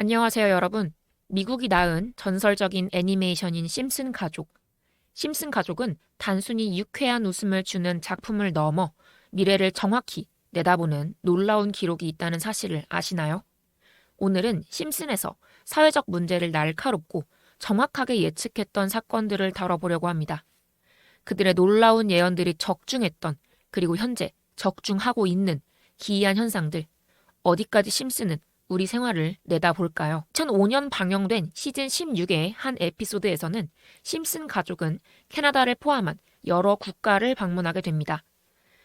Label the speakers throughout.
Speaker 1: 안녕하세요, 여러분. 미국이 낳은 전설적인 애니메이션인 심슨 가족. 심슨 가족은 단순히 유쾌한 웃음을 주는 작품을 넘어 미래를 정확히 내다보는 놀라운 기록이 있다는 사실을 아시나요? 오늘은 심슨에서 사회적 문제를 날카롭고 정확하게 예측했던 사건들을 다뤄보려고 합니다. 그들의 놀라운 예언들이 적중했던, 그리고 현재 적중하고 있는 기이한 현상들, 어디까지 심슨은 우리 생활을 내다볼까요? 2005년 방영된 시즌 16의 한 에피소드에서는 심슨 가족은 캐나다를 포함한 여러 국가를 방문하게 됩니다.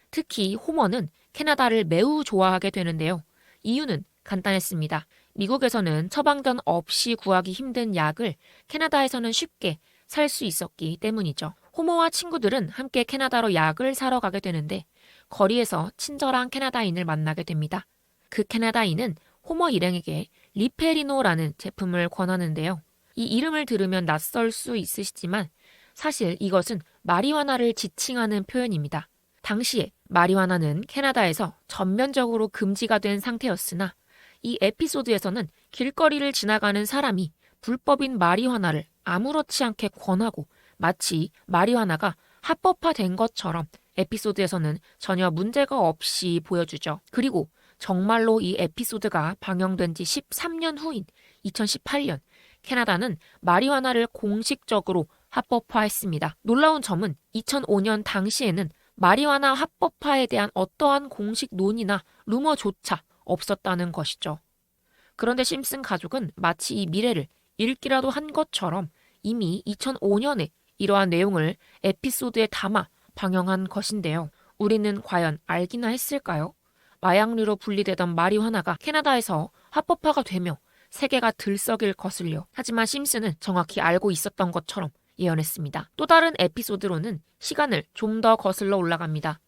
Speaker 1: 특히 호머는 캐나다를 매우 좋아하게 되는데요. 이유는 간단했습니다. 미국에서는 처방전 없이 구하기 힘든 약을 캐나다에서는 쉽게 살 수 있었기 때문이죠. 호머와 친구들은 함께 캐나다로 약을 사러 가게 되는데 거리에서 친절한 캐나다인을 만나게 됩니다. 그 캐나다인은 호머 일행에게 리페리노라는 제품을 권하는데요. 이 이름을 들으면 낯설 수 있으시지만 사실 이것은 마리화나를 지칭하는 표현입니다. 당시에 마리화나는 캐나다에서 전면적으로 금지가 된 상태였으나 이 에피소드에서는 길거리를 지나가는 사람이 불법인 마리화나를 아무렇지 않게 권하고 마치 마리화나가 합법화된 것처럼 에피소드에서는 전혀 문제가 없이 보여주죠. 그리고 정말로 이 에피소드가 방영된 지 13년 후인 2018년 캐나다는 마리화나를 공식적으로 합법화했습니다. 놀라운 점은 2005년 당시에는 마리화나 합법화에 대한 어떠한 공식 논의나 루머조차 없었다는 것이죠. 그런데 심슨 가족은 마치 이 미래를 읽기라도 한 것처럼 이미 2005년에 이러한 내용을 에피소드에 담아 방영한 것인데요. 우리는 과연 알기나 했을까요? 마약류로 분리되던 마리화나가 캐나다에서 합법화가 되며 세계가 들썩일 것을요. 하지만 심슨은 정확히 알고 있었던 것처럼 예언했습니다. 또 다른 에피소드로는 시간을 좀 더 거슬러 올라갑니다.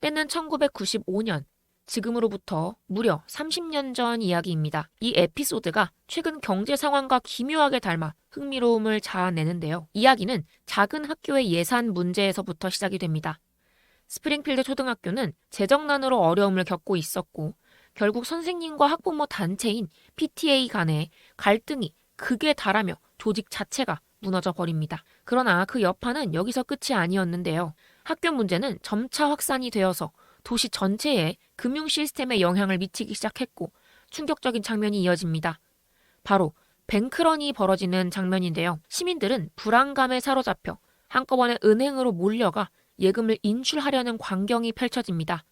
Speaker 1: 때는 1995년, 지금으로부터 무려 30년 전 이야기입니다. 이 에피소드가 최근 경제 상황과 기묘하게 닮아 흥미로움을 자아내는데요. 이야기는 작은 학교의 예산 문제에서부터 시작이 됩니다. 스프링필드 초등학교는 재정난으로 어려움을 겪고 있었고 결국 선생님과 학부모 단체인 PTA 간에 갈등이 극에 달하며 조직 자체가 무너져 버립니다. 그러나 그 여파는 여기서 끝이 아니었는데요. 학교 문제는 점차 확산이 되어서 도시 전체에 금융 시스템에 영향을 미치기 시작했고 충격적인 장면이 이어집니다. 바로 뱅크런이 벌어지는 장면인데요. 시민들은 불안감에 사로잡혀 한꺼번에 은행으로 몰려가 예금을 인출하려는 광경이 펼쳐집니다.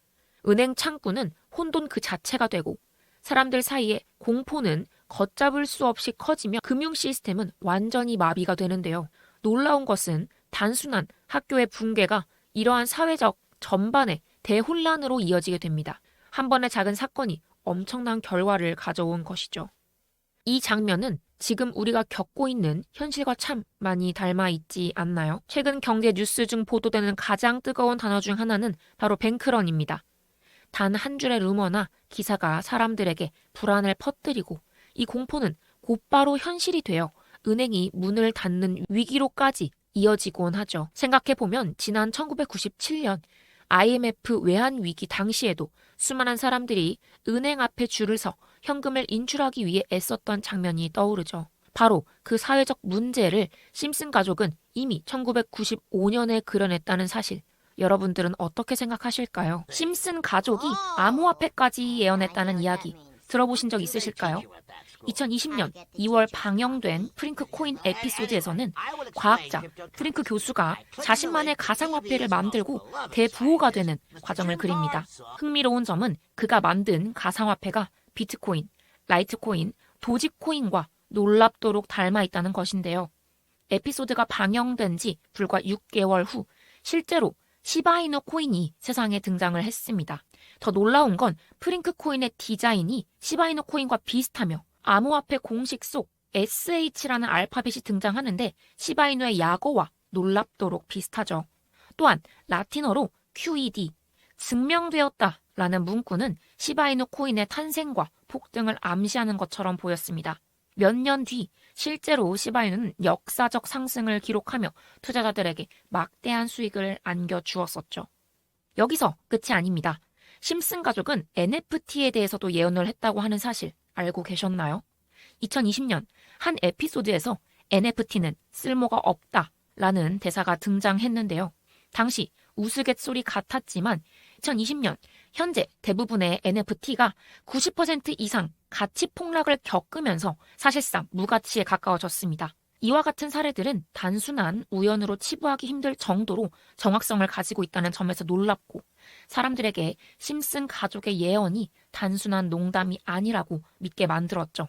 Speaker 1: 은행 창구는 혼돈 그 자체가 되고 사람들 사이에 공포는 걷잡을 수 없이 커지며 금융 시스템은 완전히 마비가 되는데요. 놀라운 것은 단순한 학교의 붕괴가 이러한 사회적 전반의 대혼란으로 이어지게 됩니다. 한 번의 작은 사건이 엄청난 결과를 가져온 것이죠. 이 장면은 지금 우리가 겪고 있는 현실과 참 많이 닮아 있지 않나요? 최근 경제 뉴스 중 보도되는 가장 뜨거운 단어 중 하나는 바로 뱅크런입니다. 단 한 줄의 루머나 기사가 사람들에게 불안을 퍼뜨리고 이 공포는 곧바로 현실이 되어 은행이 문을 닫는 위기로까지 이어지곤 하죠. 생각해보면 지난 1997년 IMF 외환위기 당시에도 수많은 사람들이 은행 앞에 줄을 서 현금을 인출하기 위해 애썼던 장면이 떠오르죠. 바로 그 사회적 문제를 심슨 가족은 이미 1995년에 그려냈다는 사실. 여러분들은 어떻게 생각하실까요? 심슨 가족이 암호화폐까지 예언했다는 이야기 들어보신 적 있으실까요? 2020년 2월 방영된 프링크 코인 에피소드에서는 과학자 프링크 교수가 자신만의 가상화폐를 만들고 대부호가 되는 과정을 그립니다. 흥미로운 점은 그가 만든 가상화폐가 비트코인, 라이트코인, 도지코인과 놀랍도록 닮아 있다는 것인데요. 에피소드가 방영된 지 불과 6개월 후 실제로 시바이누 코인이 세상에 등장을 했습니다. 더 놀라운 건 프링크 코인의 디자인이 시바이누 코인과 비슷하며 암호화폐 공식 속 SH라는 알파벳이 등장하는데 시바이누의 약어와 놀랍도록 비슷하죠. 또한 라틴어로 QED, 증명되었다라는 문구는 시바이누 코인의 탄생과 폭등을 암시하는 것처럼 보였습니다. 몇 년 뒤 실제로 시바이누는 역사적 상승을 기록하며 투자자들에게 막대한 수익을 안겨주었었죠. 여기서 끝이 아닙니다. 심슨 가족은 NFT에 대해서도 예언을 했다고 하는 사실 알고 계셨나요? 2020년 한 에피소드에서 NFT는 쓸모가 없다라는 대사가 등장했는데요. 당시 우스갯소리 같았지만 2020년 현재 대부분의 NFT가 90% 이상 가치 폭락을 겪으면서 사실상 무가치에 가까워졌습니다. 이와 같은 사례들은 단순한 우연으로 치부하기 힘들 정도로 정확성을 가지고 있다는 점에서 놀랍고 사람들에게 심슨 가족의 예언이 단순한 농담이 아니라고 믿게 만들었죠.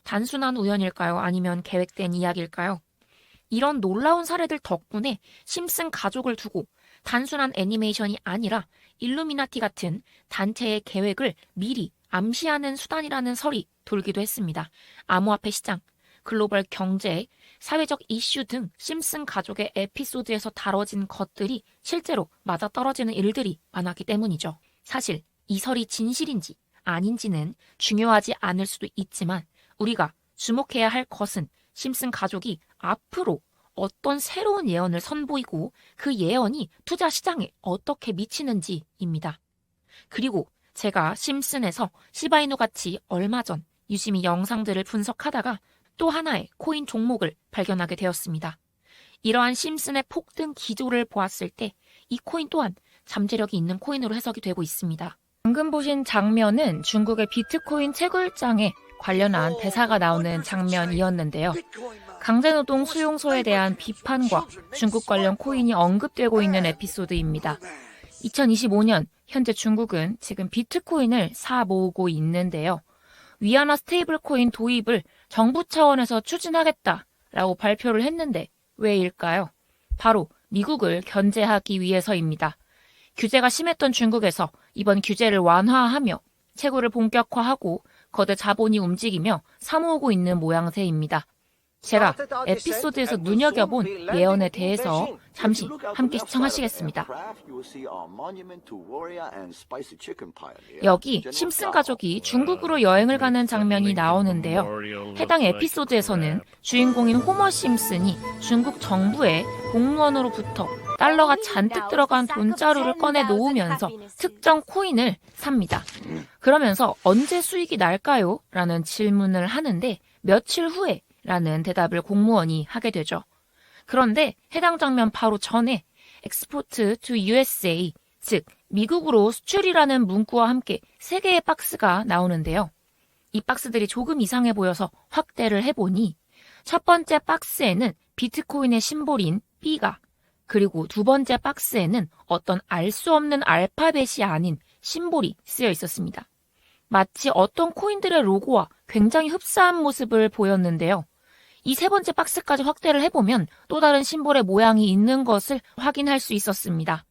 Speaker 1: 단순한 우연일까요? 아니면 계획된 이야기일까요? 이런 놀라운 사례들 덕분에 심슨 가족을 두고 단순한 애니메이션이 아니라 일루미나티 같은 단체의 계획을 미리 암시하는 수단이라는 설이 돌기도 했습니다. 암호화폐 시장, 글로벌 경제, 사회적 이슈 등 심슨 가족의 에피소드에서 다뤄진 것들이 실제로 맞아떨어지는 일들이 많았기 때문이죠. 사실 이 설이 진실인지 아닌지는 중요하지 않을 수도 있지만 우리가 주목해야 할 것은 심슨 가족이 앞으로 어떤 새로운 예언을 선보이고 그 예언이 투자 시장에 어떻게 미치는지입니다. 그리고 제가 심슨에서 시바이누 같이 얼마 전 유심히 영상들을 분석하다가 또 하나의 코인 종목을 발견하게 되었습니다. 이러한 심슨의 폭등 기조를 보았을 때 이 코인 또한 잠재력이 있는 코인으로 해석이 되고 있습니다. 방금 보신 장면은 중국의 비트코인 채굴장에 관련한 대사가 나오는 장면이었는데요. 강제노동 수용소에 대한 비판과 중국 관련 코인이 언급되고 있는 에피소드입니다. 2025년 현재 중국은 지금 비트코인을 사 모으고 있는데요. 위안화 스테이블 코인 도입을 정부 차원에서 추진하겠다라고 발표를 했는데 왜일까요? 바로 미국을 견제하기 위해서입니다. 규제가 심했던 중국에서 이번 규제를 완화하며 채굴을 본격화하고 거대 자본이 움직이며 사모으고 있는 모양새입니다. 제가 에피소드에서 눈여겨본 예언에 대해서 잠시 함께 시청하시겠습니다. 여기 심슨 가족이 중국으로 여행을 가는 장면이 나오는데요. 해당 에피소드에서는 주인공인 호머 심슨이 중국 정부의 공무원으로부터 달러가 잔뜩 들어간 돈자루를 꺼내 놓으면서 특정 코인을 삽니다. 그러면서 언제 수익이 날까요? 라는 질문을 하는데 며칠 후에 라는 대답을 공무원이 하게 되죠. 그런데 해당 장면 바로 전에 Export to USA, 즉 미국으로 수출이라는 문구와 함께 3개의 박스가 나오는데요. 이 박스들이 조금 이상해 보여서 확대를 해보니 첫 번째 박스에는 비트코인의 심볼인 B가, 그리고 두 번째 박스에는 어떤 알 수 없는 알파벳이 아닌 심볼이 쓰여 있었습니다. 마치 어떤 코인들의 로고와 굉장히 흡사한 모습을 보였는데요. 이 세 번째 박스까지 확대를 해보면 또 다른 심볼의 모양이 있는 것을 확인할 수 있었습니다.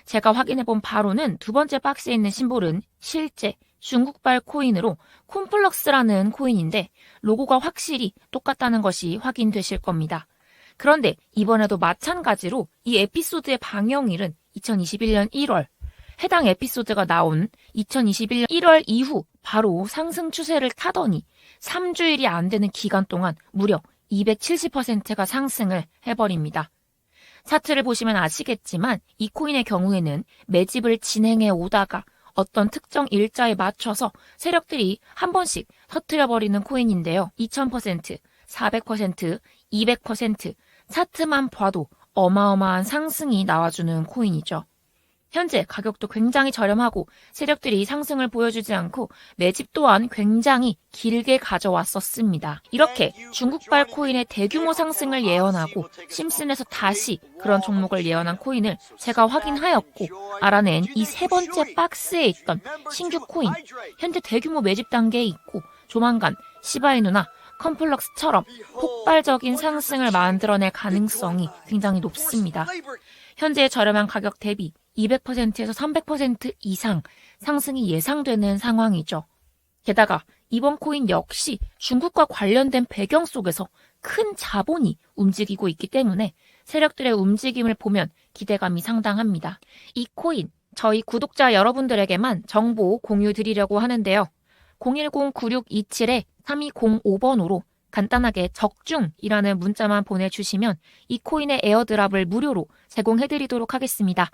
Speaker 1: 제가 확인해본 바로는 두 번째 박스에 있는 심볼은 실제 중국발 코인으로 콤플럭스라는 코인인데 로고가 확실히 똑같다는 것이 확인되실 겁니다. 그런데 이번에도 마찬가지로 이 에피소드의 방영일은 2021년 1월, 해당 에피소드가 나온 2021년 1월 이후 바로 상승 추세를 타더니 3주일이 안 되는 기간 동안 무려 270%가 상승을 해버립니다. 차트를 보시면 아시겠지만 이 코인의 경우에는 매집을 진행해 오다가 어떤 특정 일자에 맞춰서 세력들이 한 번씩 터뜨려버리는 코인인데요. 2000%, 400%, 200% 차트만 봐도 어마어마한 상승이 나와주는 코인이죠. 현재 가격도 굉장히 저렴하고 세력들이 상승을 보여주지 않고 매집 또한 굉장히 길게 가져왔었습니다. 이렇게 중국발 코인의 대규모 상승을 예언하고 심슨에서 다시 그런 종목을 예언한 코인을 제가 확인하였고 알아낸 이 세 번째 박스에 있던 신규 코인, 현재 대규모 매집 단계에 있고 조만간 시바이누나 컴플럭스처럼 폭발적인 상승을 만들어낼 가능성이 굉장히 높습니다. 현재의 저렴한 가격 대비 200%에서 300% 이상 상승이 예상되는 상황이죠. 게다가 이번 코인 역시 중국과 관련된 배경 속에서 큰 자본이 움직이고 있기 때문에 세력들의 움직임을 보면 기대감이 상당합니다. 이 코인, 저희 구독자 여러분들에게만 정보 공유 드리려고 하는데요. 010-9627-3205번으로 간단하게 적중이라는 문자만 보내주시면 이 코인의 에어드랍을 무료로 제공해드리도록 하겠습니다.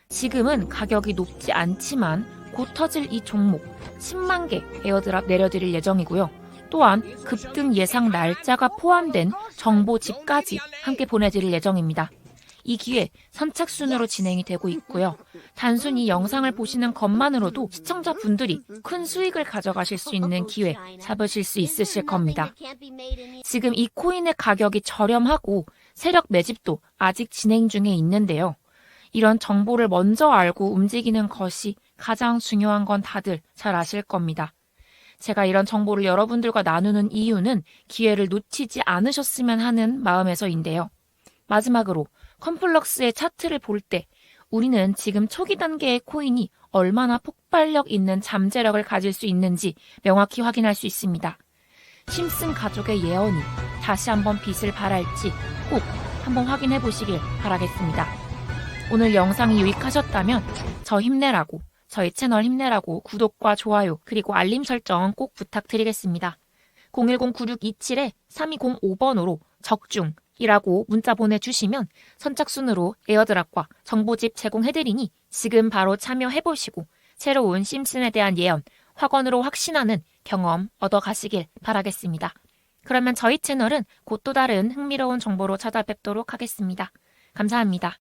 Speaker 1: 지금은 가격이 높지 않지만 곧 터질 이 종목 10만 개 에어드랍 내려드릴 예정이고요. 또한 급등 예상 날짜가 포함된 정보집까지 함께 보내드릴 예정입니다. 이 기회 선착순으로 진행이 되고 있고요. 단순히 영상을 보시는 것만으로도 시청자분들이 큰 수익을 가져가실 수 있는 기회 잡으실 수 있으실 겁니다. 지금 이 코인의 가격이 저렴하고 세력 매집도 아직 진행 중에 있는데요. 이런 정보를 먼저 알고 움직이는 것이 가장 중요한 건 다들 잘 아실 겁니다. 제가 이런 정보를 여러분들과 나누는 이유는 기회를 놓치지 않으셨으면 하는 마음에서인데요. 마지막으로 컴플럭스의 차트를 볼 때 우리는 지금 초기 단계의 코인이 얼마나 폭발력 있는 잠재력을 가질 수 있는지 명확히 확인할 수 있습니다. 심슨 가족의 예언이 다시 한번 빛을 발할지 꼭 한번 확인해 보시길 바라겠습니다. 오늘 영상이 유익하셨다면 저 힘내라고, 저희 채널 힘내라고 구독과 좋아요 그리고 알림 설정 꼭 부탁드리겠습니다. 010-9627-3205번으로 적중이라고 문자 보내주시면 선착순으로 에어드랍과 정보집 제공해드리니 지금 바로 참여해보시고 새로운 심슨에 대한 예언, 확언으로 확신하는 경험 얻어가시길 바라겠습니다. 그러면 저희 채널은 곧 또 다른 흥미로운 정보로 찾아뵙도록 하겠습니다. 감사합니다.